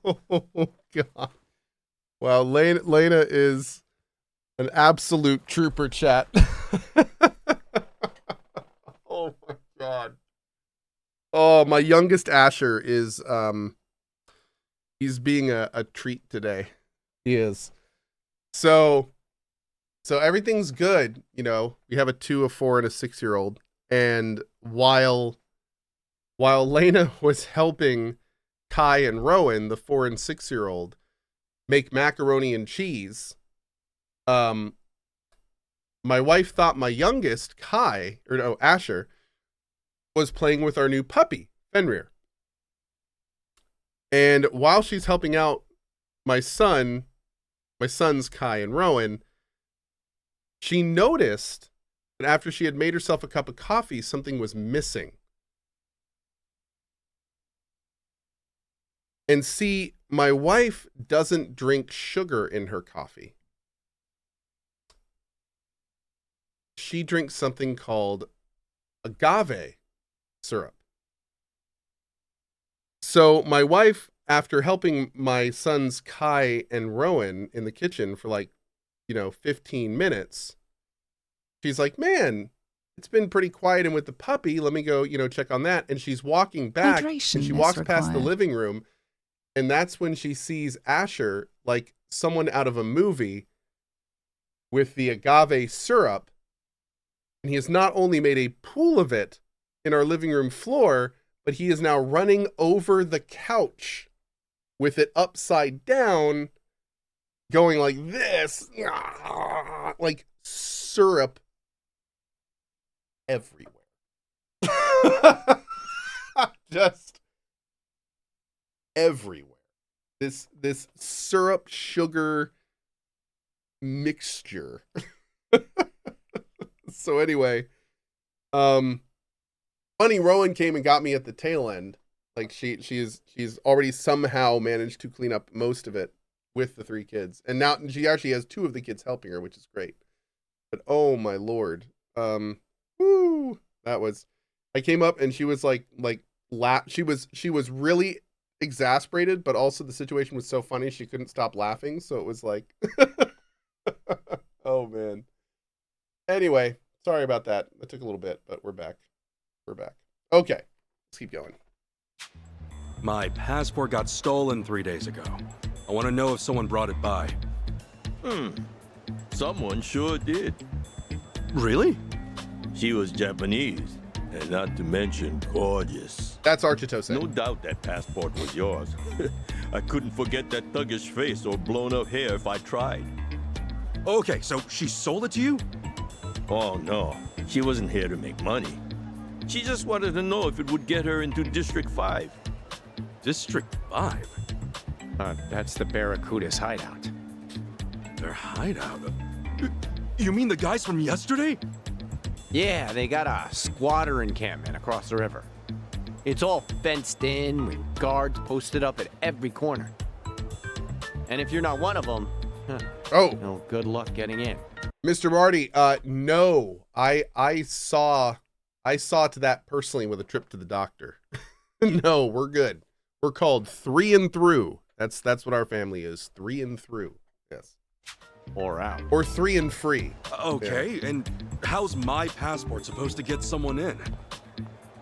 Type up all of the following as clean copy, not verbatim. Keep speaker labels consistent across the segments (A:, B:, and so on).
A: Oh, God. Wow, Lena is an absolute trooper, chat. Oh, my God. Oh, my youngest Asher is, he's being a treat today. He is. So everything's good. You know, we have a 2, a 4, and a 6-year-old. And while Lena was helping Kai and Rowan, the 4 and 6-year-old, make macaroni and cheese, my wife thought my youngest, Asher, was playing with our new puppy, Fenrir. And while she's helping out my sons, Kai and Rowan, she noticed that after she had made herself a cup of coffee, something was missing. And see, my wife doesn't drink sugar in her coffee. She drinks something called agave syrup. So my wife, after helping my sons Kai and Rowan in the kitchen for 15 minutes, she's like, man, it's been pretty quiet and with the puppy. Let me go, check on that. And she's walking back and she walks past the living room. And that's when she sees Asher, like someone out of a movie, with the agave syrup. And he has not only made a pool of it in our living room floor, but he is now running over the couch with it upside down, going like this, like syrup everywhere. Just everywhere. This syrup sugar mixture. So anyway, funny, Rowan came and got me at the tail end. Like she's already somehow managed to clean up most of it with the 3 kids. And now she actually has 2 of the kids helping her, which is great. But oh my Lord. I came up and she was she was really exasperated, but also the situation was so funny she couldn't stop laughing. So it was like, oh man. Anyway, sorry about that. It took a little bit, but we're back. Okay, let's keep going.
B: My passport got stolen 3 days ago. I want to know if someone brought it by.
C: Someone sure did.
B: Really?
C: She was Japanese, and not to mention gorgeous.
A: That's Architose.
C: No doubt that passport was yours. I couldn't forget that thuggish face or blown up hair if I tried.
B: Okay, so she sold it to you?
C: Oh no, she wasn't here to make money. She just wanted to know if it would get her into District 5.
B: District 5?
D: That's the Barracuda's hideout.
B: Their hideout? You mean the guys from yesterday?
D: Yeah, they got a squatter encampment across the river. It's all fenced in with guards posted up at every corner. And if you're not one of them, well, good luck getting in.
A: Mr. Marty, no, I saw to that personally with a trip to the doctor. No, we're good. We're called 3 and through. That's what our family is. 3 and through. Yes.
D: Or out.
A: Or 3 and free.
B: Okay,
A: yeah.
B: And how's my passport supposed to get someone in?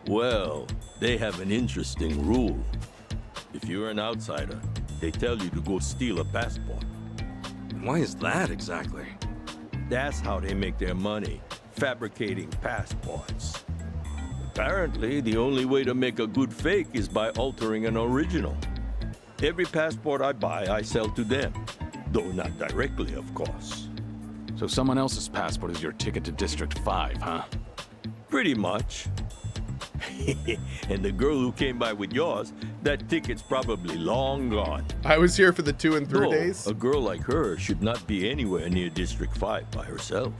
C: Well, they have an interesting rule. If you're an outsider, they tell you to go steal a passport.
B: Why is that exactly?
C: That's how they make their money, fabricating passports. Apparently, the only way to make a good fake is by altering an original. Every passport I buy, I sell to them. Though not directly, of course.
E: So someone else's passport is your ticket to District 5, huh?
C: Pretty much. And the girl who came by with yours, that ticket's probably long gone.
A: I was here for the 2 and 3 days.
C: A girl like her should not be anywhere near District 5 by herself.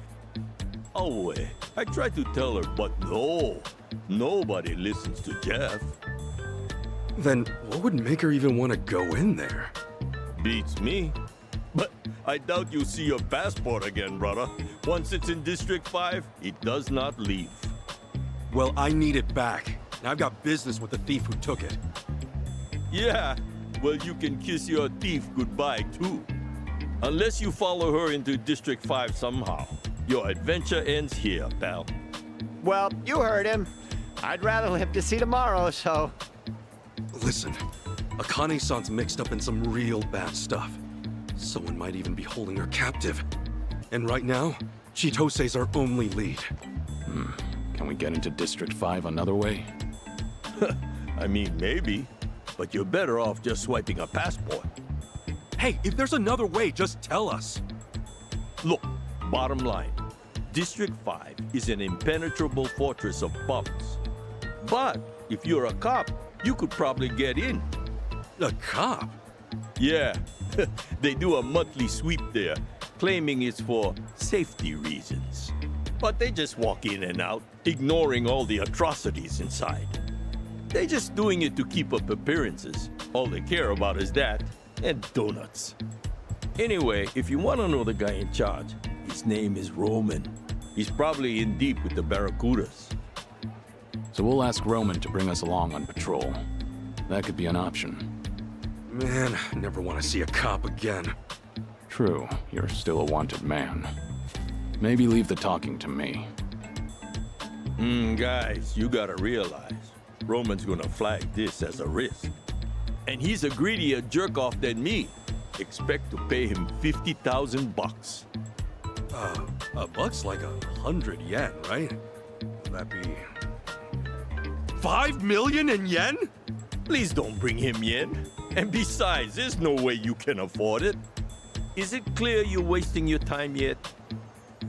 C: Oh, I tried to tell her, but no. Nobody listens to Jeff.
B: Then what would make her even want to go in there?
C: Beats me. But I doubt you'll see your passport again, brother. Once it's in District 5, it does not leave.
B: Well, I need it back. I've got business with the thief who took it.
C: Yeah, well, you can kiss your thief goodbye, too. Unless you follow her into District 5 somehow. Your adventure ends here, pal.
D: Well, you heard him. I'd rather live to see tomorrow, so...
B: Listen, Akane-san's mixed up in some real bad stuff. Someone might even be holding her captive. And right now, Chitose's our only lead.
E: Can we get into District 5 another way?
C: I mean, maybe. But you're better off just swiping a passport.
B: Hey, if there's another way, just tell us.
C: Look, bottom line. District 5 is an impenetrable fortress of bums. But if you're a cop, you could probably get in.
B: A cop?
C: Yeah, they do a monthly sweep there, claiming it's for safety reasons. But they just walk in and out, ignoring all the atrocities inside. They're just doing it to keep up appearances. All they care about is that, and donuts. Anyway, if you want to know the guy in charge, his name is Roman. He's probably in deep with the Barracudas.
E: So we'll ask Roman to bring us along on patrol. That could be an option.
B: Man, I never want to see a cop again.
E: True, you're still a wanted man. Maybe leave the talking to me.
C: Guys, you gotta realize, Roman's gonna flag this as a risk. And he's a greedier jerk-off than me. Expect to pay him 50,000 bucks.
B: A buck's like 100 yen, right? That'd be... 5 million in yen?
C: Please don't bring him yen. And besides, there's no way you can afford it. Is it clear you're wasting your time yet?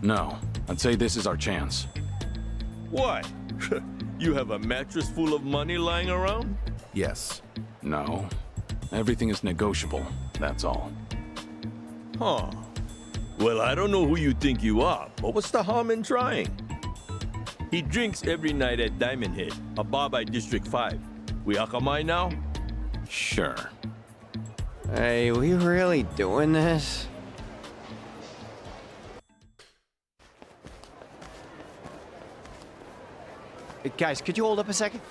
E: No, I'd say this is our chance.
C: Why? You have a mattress full of money lying around?
A: Yes.
E: No. Everything is negotiable, that's all.
C: Huh. Well, I don't know who you think you are, but what's the harm in trying? He drinks every night at Diamond Head, a bar by District 5. We akamai now?
E: Sure.
D: Hey, we really doing this? Hey, guys, could you hold up a second?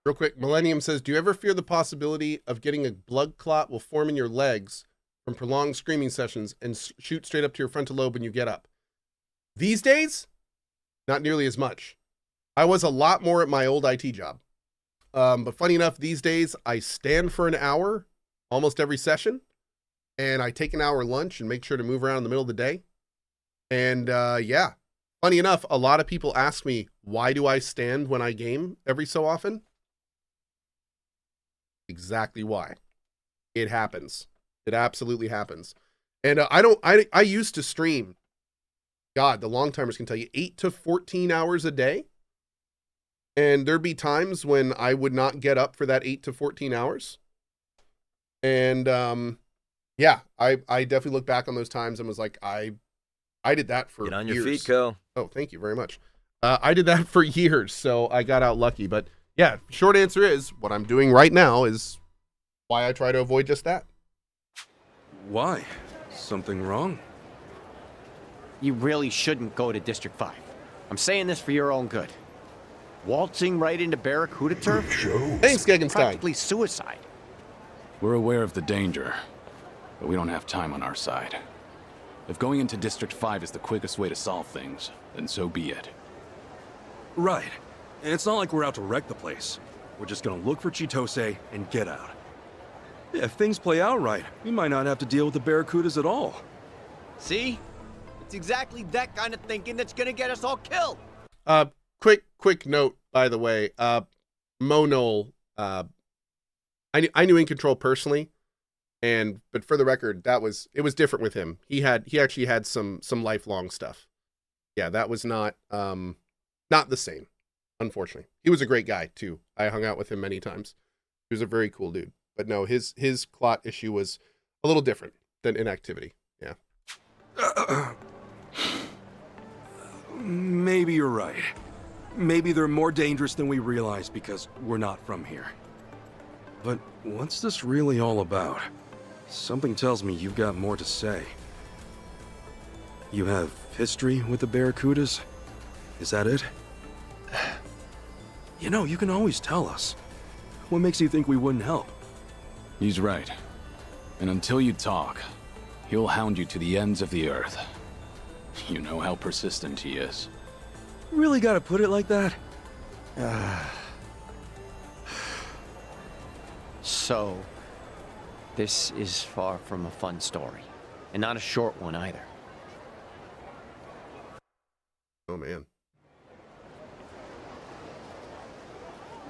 A: Real quick, Millennium says, do you ever fear the possibility of getting a blood clot will form in your legs from prolonged screaming sessions and shoot straight up to your frontal lobe when you get up? These days, not nearly as much. I was a lot more at my old IT job. But funny enough, these days I stand for an hour almost every session, and I take an hour lunch and make sure to move around in the middle of the day. And yeah, funny enough, a lot of people ask me, why do I stand when I game every so often? Exactly why. It happens. It absolutely happens. And I used to stream, God, the long timers can tell you, 8 to 14 hours a day. And there'd be times when I would not get up for that 8 to 14 hours. And yeah, I definitely look back on those times and was like, I did that for years.
F: Get on your feet, Cohh.
A: Oh, thank you very much. I did that for years, so I got out lucky. But yeah, short answer is what I'm doing right now is why I try to avoid just that.
B: Why? Something wrong?
D: You really shouldn't go to District 5. I'm saying this for your own good. Waltzing right into Barracuda turf?
A: Thanks, Gegenstein.
D: Practically suicide.
E: We're aware of the danger, but we don't have time on our side. If going into District 5 is the quickest way to solve things, then so be it.
B: Right. It's not like we're out to wreck the place. We're just gonna look for Chitose and get out. If things play out right, we might not have to deal with the Barracudas at all.
D: See? It's exactly that kind of thinking that's gonna get us all killed.
A: Quick note, by the way, Monol, I knew In Control personally, but for the record, it was different with him. He actually had some lifelong stuff. Yeah, that was not the same, unfortunately. He was a great guy too. I hung out with him many times. He was a very cool dude. But no, his clot issue was a little different than inactivity. Yeah.
B: Maybe you're right. Maybe they're more dangerous than we realize because we're not from here. But what's this really all about? Something tells me you've got more to say. You have history with the Barracudas? Is that it? You know, you can always tell us. What makes you think we wouldn't help?
E: He's right. And until you talk, he'll hound you to the ends of the earth. You know how persistent he is.
B: Really gotta put it like that?
D: So, this is far from a fun story. And not a short one either.
A: Oh, man.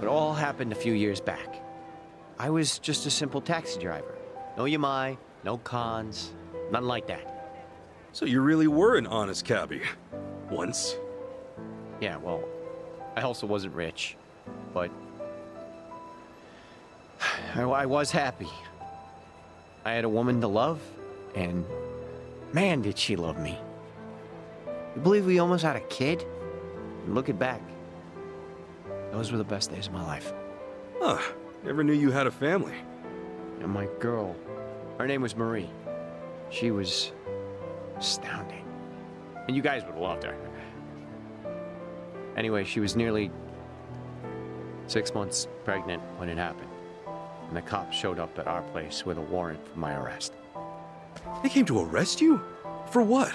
D: It all happened a few years back. I was just a simple taxi driver. No Yamai, no cons, nothing like that.
B: So you really were an honest cabbie. Once.
D: Yeah, well, I also wasn't rich, but I was happy. I had a woman to love, and man, did she love me. You believe we almost had a kid? And looking back, those were the best days of my life.
B: Huh. Never knew you had a family.
D: And my girl, her name was Marie. She was astounding. And you guys would have loved her. Anyway, she was nearly 6 months pregnant when it happened. And the cops showed up at our place with a warrant for my arrest.
B: They came to arrest you? For what?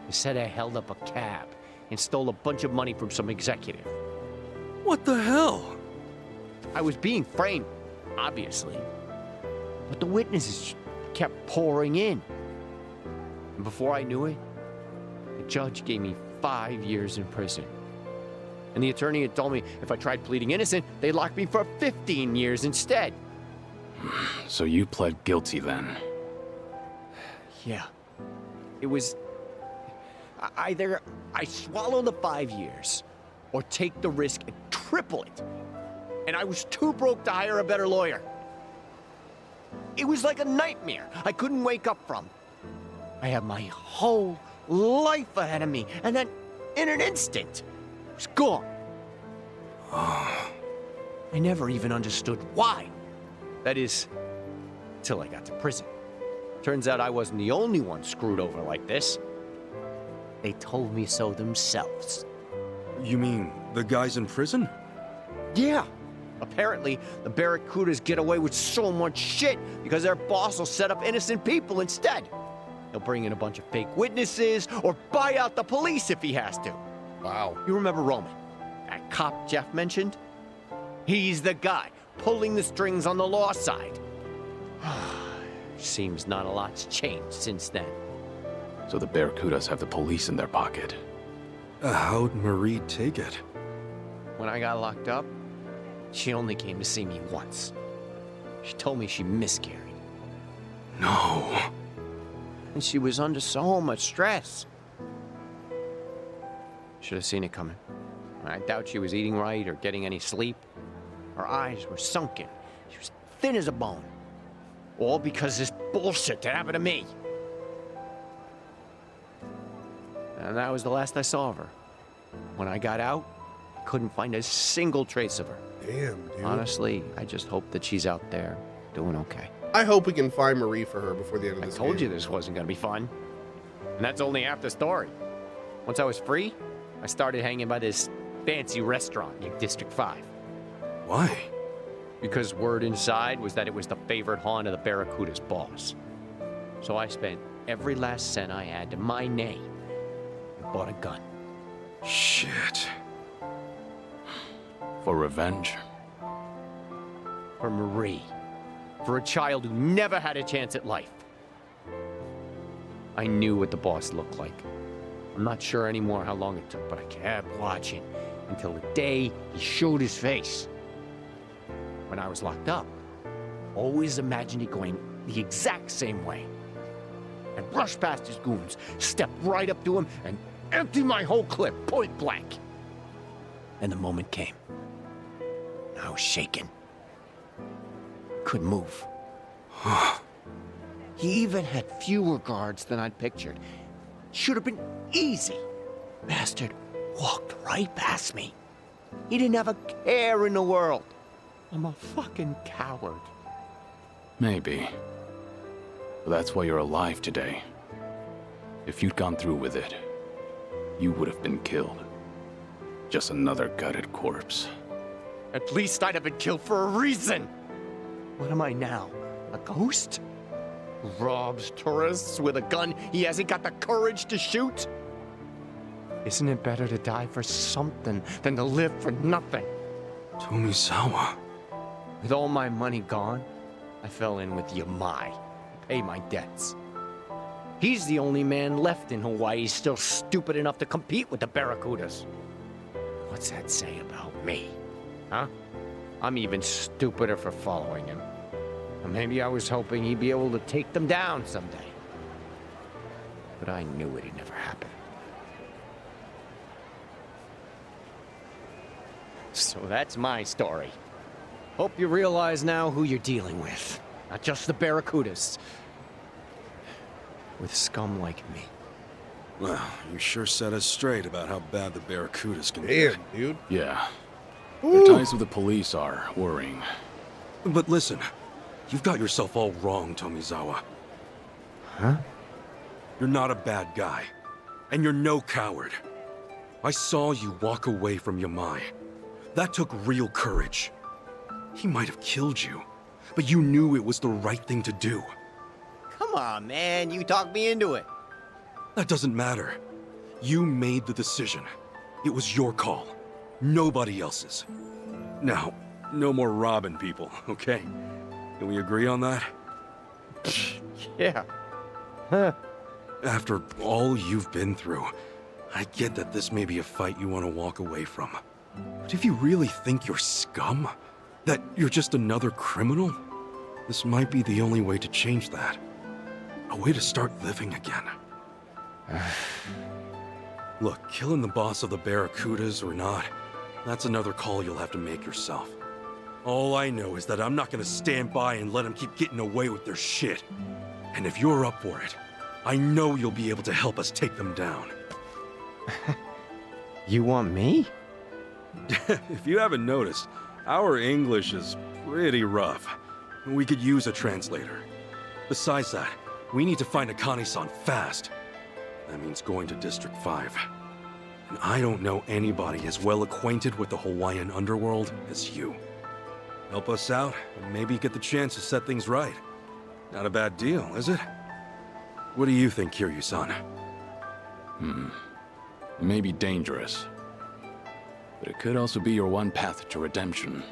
D: They said I held up a cab and stole a bunch of money from some executive.
B: What the hell?
D: I was being framed, obviously. But the witnesses kept pouring in. And before I knew it, the judge gave me 5 years in prison. And the attorney had told me if I tried pleading innocent, they'd lock me for 15 years instead.
E: So you pled guilty then?
D: Yeah. It was either I swallow the 5 years or take the risk and triple it. And I was too broke to hire a better lawyer. It was like a nightmare I couldn't wake up from. I had my whole life ahead of me, and then in an instant, it was gone. I never even understood why. That is, till I got to prison. Turns out I wasn't the only one screwed over like this. They told me so themselves.
B: You mean the guys in prison?
D: Yeah. Apparently, the Barracudas get away with so much shit because their boss will set up innocent people instead. He'll bring in a bunch of fake witnesses or buy out the police if he has to.
A: Wow.
D: You remember Roman, that cop Jeff mentioned? He's the guy pulling the strings on the law side. Seems not a lot's changed since then.
E: So the Barracudas have the police in their pocket.
B: How'd Marie take it?
D: When I got locked up, she only came to see me once. She told me she miscarried.
B: No.
D: And she was under so much stress. Should have seen it coming. I doubt she was eating right or getting any sleep. Her eyes were sunken. She was thin as a bone. All because of this bullshit that happened to me. And that was the last I saw of her. When I got out, I couldn't find a single trace of her.
A: Damn, dude.
D: Honestly, I just hope that she's out there doing okay.
A: I hope we can find Marie for her before the end of
D: I
A: this
D: told
A: game.
D: you this wasn't gonna be fun. And that's only half the story. Once I was free, I started hanging by this fancy restaurant in District 5.
B: Why?
D: Because word inside was that it was the favorite haunt of the Barracuda's boss. So I spent every last cent I had to my name and bought a gun.
B: Shit.
E: For revenge?
D: For Marie. For a child who never had a chance at life. I knew what the boss looked like. I'm not sure anymore how long it took, but I kept watching until the day he showed his face. When I was locked up, always imagined it going the exact same way. I'd rush past his goons, step right up to him, and empty my whole clip, point blank. And the moment came. I was shaking. Couldn't move. He even had fewer guards than I'd pictured. Should have been easy. Bastard walked right past me. He didn't have a care in the world. I'm a fucking coward.
E: Maybe. But that's why you're alive today. If you'd gone through with it, you would have been killed. Just another gutted corpse.
D: At least I'd have been killed for a reason. What am I now? A ghost? Robs tourists with a gun he hasn't got the courage to shoot? Isn't it better to die for something than to live for nothing?
B: Tomizawa.
D: With all my money gone, I fell in with Yamai to pay my debts. He's the only man left in Hawaii still stupid enough to compete with the Barracudas. What's that say about me? Huh? I'm even stupider for following him. Or maybe I was hoping he'd be able to take them down someday. But I knew it'd never happen. So that's my story. Hope you realize now who you're dealing with. Not just the Barracudas. With scum like me.
B: Well, you sure set us straight about how bad the Barracudas can be.
A: Damn, dude.
E: Yeah.
A: Ooh.
E: Their ties with the police are worrying.
B: But listen, you've got yourself all wrong, Tomizawa.
D: Huh?
B: You're not a bad guy. And you're no coward. I saw you walk away from Yamai. That took real courage. He might have killed you, but you knew it was the right thing to do.
D: Come on, man. You talked me into it.
B: That doesn't matter. You made the decision. It was your call. Nobody else's. Now, no more robbing people, okay? Can we agree on that?
D: Yeah. Huh.
B: After all you've been through, I get that this may be a fight you want to walk away from. But if you really think you're scum, that you're just another criminal, this might be the only way to change that. A way to start living again. Look, killing the boss of the Barracudas or not, that's another call you'll have to make yourself. All I know is that I'm not gonna stand by and let them keep getting away with their shit. And if you're up for it, I know you'll be able to help us take them down.
D: You want me?
B: If you haven't noticed, our English is pretty rough. We could use a translator. Besides that, we need to find Akane-san fast. That means going to District 5. And I don't know anybody as well acquainted with the Hawaiian underworld as you. Help us out, and maybe get the chance to set things right. Not a bad deal, is it? What do you think, Kiryu-san?
E: It may be dangerous, but it could also be your one path to redemption.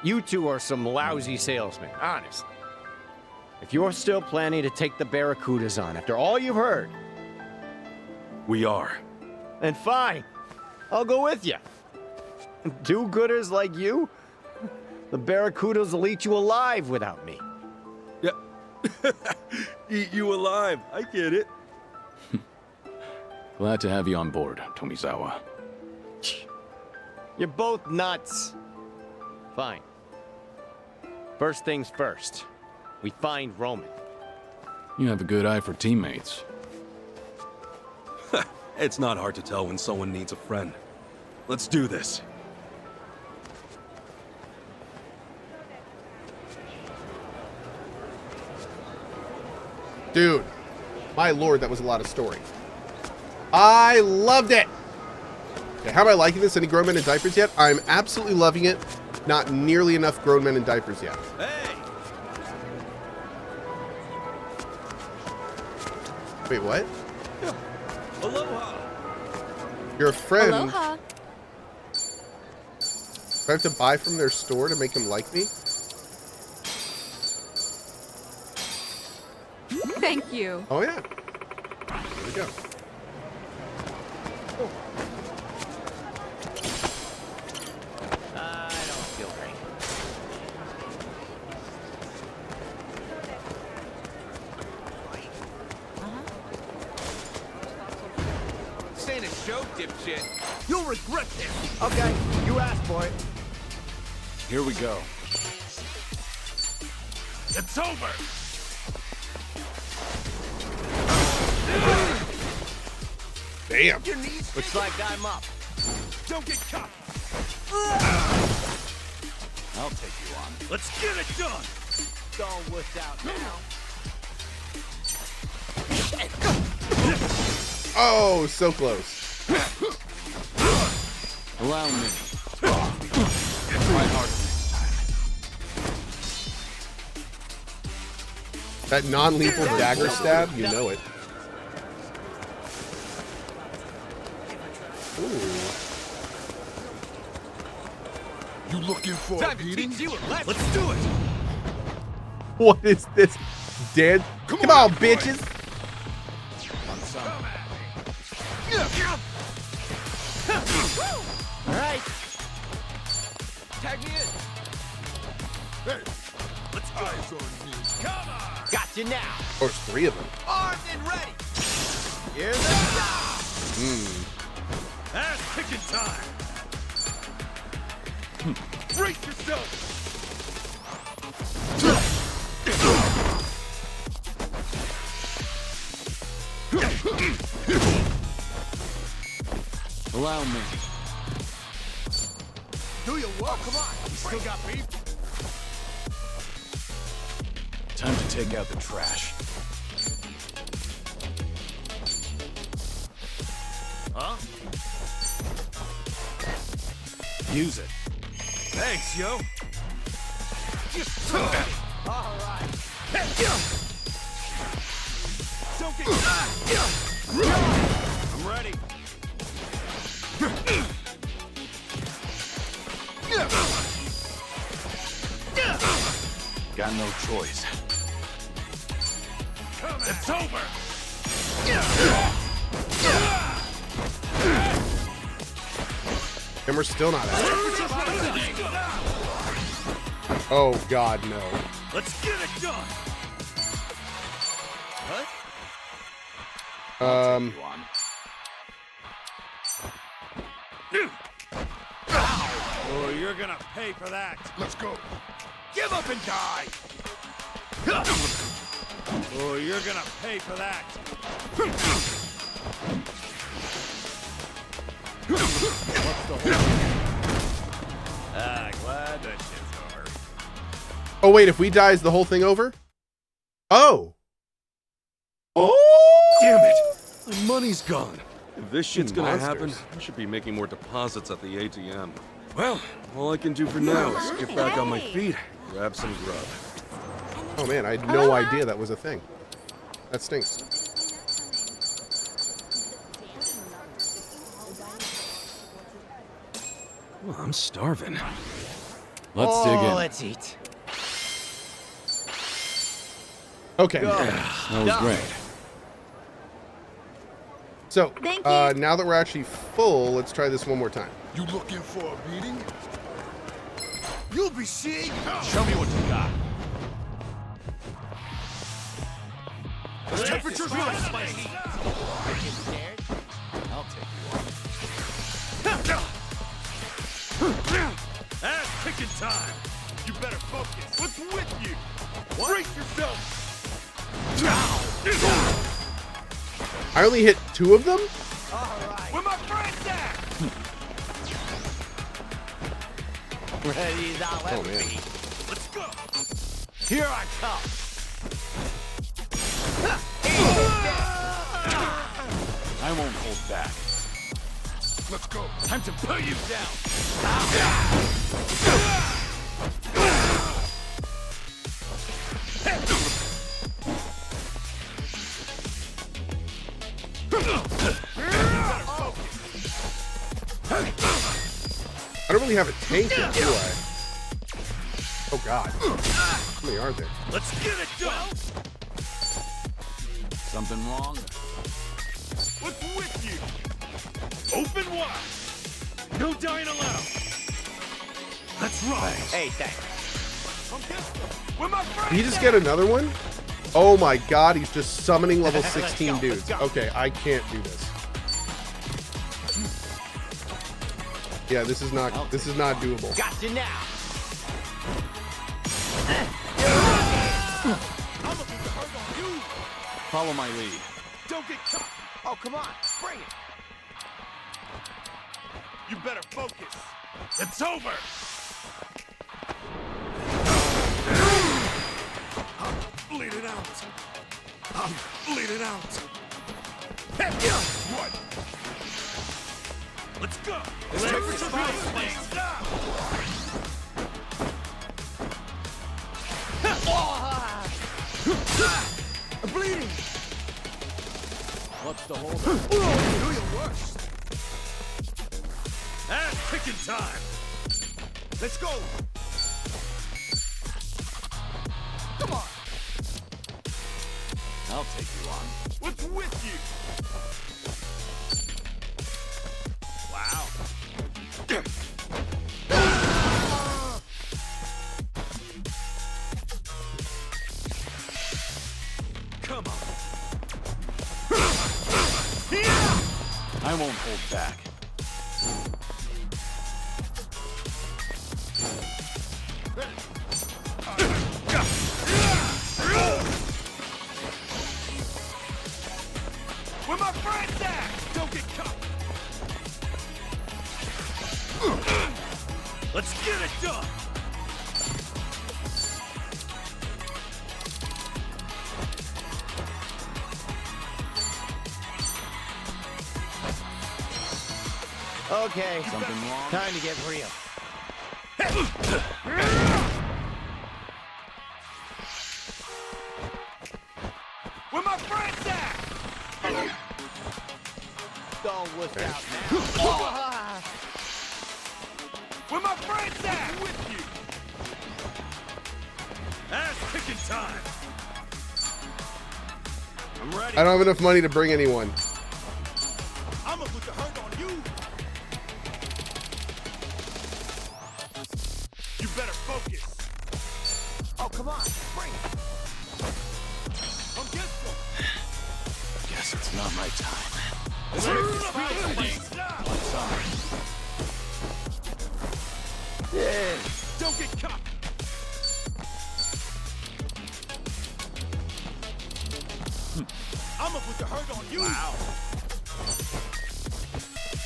D: You two are some lousy salesmen, honestly. If you're still planning to take the Barracudas on after all you've heard,
B: We are.
D: then fine. I'll go with you. Do-gooders like you? The Barracudas will eat you alive without me.
B: Yeah. Eat you alive. I get it.
E: Glad to have you on board, Tomizawa.
D: You're both nuts. Fine. First things first. We find Roman.
E: You have a good eye for teammates.
B: It's not hard to tell when someone needs a friend. Let's do this.
A: Dude, my lord, that was a lot of story. I loved it. Okay, how am I liking this? Any grown men in diapers yet? I'm absolutely loving it. Not nearly enough grown men in diapers yet.
C: Hey!
A: Wait, what?
C: Aloha!
A: You're a friend.
F: Aloha.
A: Do I have to buy from their store to make them like me?
F: Thank you.
A: Oh, yeah. There we go.
D: I don't feel great.
C: This ain't a show, dipshit. You'll regret this.
D: Okay, you asked for it.
E: Here we go.
C: It's over.
A: Damn.
C: Your knees.
D: Looks like I'm up.
C: Don't get caught.
E: I'll take you on.
C: Let's get it done.
D: Don't wuss out now.
A: Oh, so close.
E: Allow me. Try harder next time.
A: That non-lethal dagger stab, you know it. Ooh.
F: You looking for a beating?
B: Let's do it.
A: What is this? Dead? Come on, bitches.
D: All right. Tag me in.
F: Hey, let's eyes on me.
D: Come on. Got you now.
A: There's 3 of them.
D: Armed and ready. Here's the shot.
B: Ass kicking time. Brace yourself.
E: Allow me.
D: Do your work. Come on.
B: You still got beef?
E: Time to take out the trash.
B: Huh?
E: Use it.
B: Thanks, yo.
D: All right.
B: Don't get. I'm ready.
E: Got no choice.
B: It's over.
A: And we're still not out. Oh, God, no.
B: Let's get it done. What?
E: You on.
B: Oh, you're gonna pay for that.
F: Let's go.
B: Give up and die. Oh, you're gonna pay for that. Glad that shit's over.
A: Oh, wait, if we die, is the whole thing over? Oh. Oh!
B: Damn it! The money's gone. If this shit's gonna
A: Monsters.
B: happen, I should be making more deposits at the ATM. Well, all I can do for now is get back on my feet, grab some grub.
A: Oh, man, I had no idea that was a thing. That stinks.
B: Well, I'm starving.
E: Let's dig in.
D: Let's eat.
A: Okay.
E: That was great.
A: So,
G: Thank you.
A: now that we're actually full, let's try this one more time.
F: You looking for a beating?
B: You'll be seeing. Show me what you got.
F: The temperature's right.
D: Scared? I'll take
B: Ass kicking time. You better focus. What's with you? Brace yourself.
A: I only hit 2 of them?
B: Where my friends at?
D: Ready, now
A: Oh,
D: let
A: man.
D: me.
B: Let's go.
D: Here I come.
E: I won't hold back.
F: Let's go.
E: Time to put you down.
A: I don't really have a tank yet, do I? Oh, God. How many are there?
B: Let's get it done.
E: Something wrong?
B: What's with you? Open wide. No dying allowed. Let's rock.
D: Hey, thanks.
B: Where my friends
A: Did he just
B: at?
A: get another one? Oh, my God. He's just summoning level
D: Let's
A: 16
D: go,
A: dudes.
D: let's go.
A: Okay, I can't do this. Yeah, this is not doable.
D: Got you now.
B: I'm looking to hurt on you.
E: Follow my lead.
B: Don't get caught.
D: Oh, come on. Bring it.
B: You better focus. It's over. I'm bleeding out. I'm bleeding out. What? Let's go. Let's stop. I'm bleeding!
E: What's the hold?
B: Do your worst!
C: Ass kicking time!
B: Let's go! Come on!
E: I'll take you on.
C: What's with you? Wow. Come on.
E: I won't hold back.
C: Where my friends at? Don't get caught. Let's get it done.
D: Okay,
E: Something wrong?
D: time to get real.
C: Where my friends at?
D: Don't wuss out now.
C: Where my friends at? With you. Ass kicking time. I'm ready.
A: I don't have enough money to bring anyone.
C: I'm gonna put the hurt on you. You better focus.
D: Oh, come on, bring it.
C: Come get some.
E: Guess it's not my time.
D: Yeah.
C: Don't get caught. I'm gonna put the hurt on you. Wow.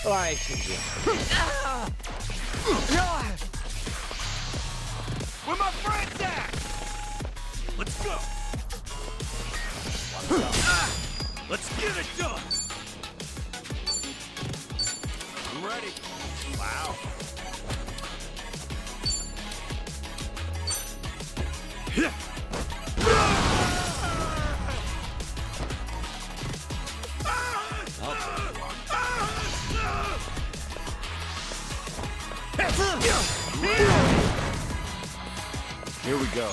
D: All right, Shinji.
C: Where my friends at? Let's go. Let's get it done. I'm ready. Wow.
E: Here we go.